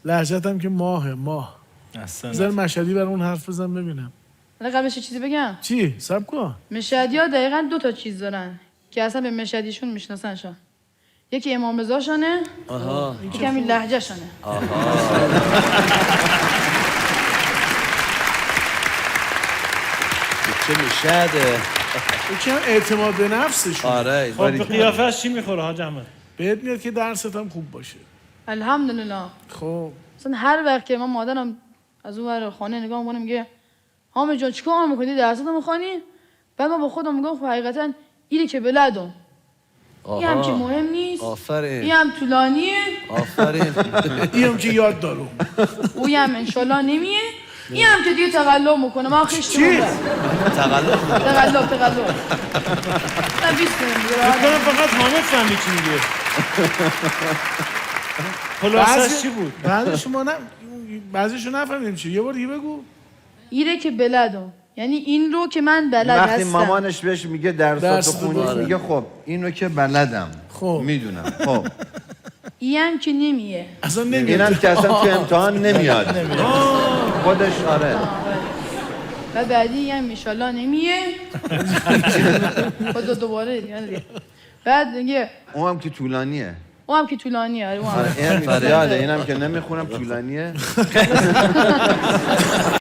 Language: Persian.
لهجتم که ماه اصلا بذار مشهدی برای اون حرف بزن ببینم. حالا قبلش یه چیزی بگم. چی؟ سب کن. مشهدی‌ها دقیقاً 2 تا چیز دارن که اصلا به مشهدیشون میشناسنشون. یکی امام رضاشونه، یکی همین لهجه‌شونه. چه مشهده. یکی هم اعتماد به نفسشون. آره خب به قیافش چی میخوره حاج احمد؟ بهت میاد که درست هم خوب باشه. الحمدلله. خب مثلا هر وقت که من مادرم از اون ور خانه نگاه می‌کنه میگه حامد جان چیکار می‌کنی درساتو می‌خوانی؟ بعد من با خودم میگم خب حقیقتا اینی که بلدم. این هم که مهم نیست. آفرین. این هم طولانیه. آفرین. این هم که یاد دارم. اوی هم انشالله نمیه. این هم که دیگه تقلب میکنه. من خیشت چی؟ تقلب. من 20 فکر کنم فقط حامد فهمی چی میگه. خلاصش چی بود؟ بعضیشو نفهمیدیم چی. یه بار دیگه بگو. اینه که بلدم. یعنی این رو که من بلد وقتی هستم. مامانش بهش میگه درساتو خوندی میگه خب این رو که بلدم. خب میدونم. خب این هم که نمیه. اصلا نمیاد. اینم که اصلا تو امتحان نمیاد. خودش آره. و بعدی این هم انشالله نمیه. خود دوباره دیگه. بعد میگه اون هم که طولانیه. اون هم که طولانیه. آره اینم که نمیخونم طولانیه.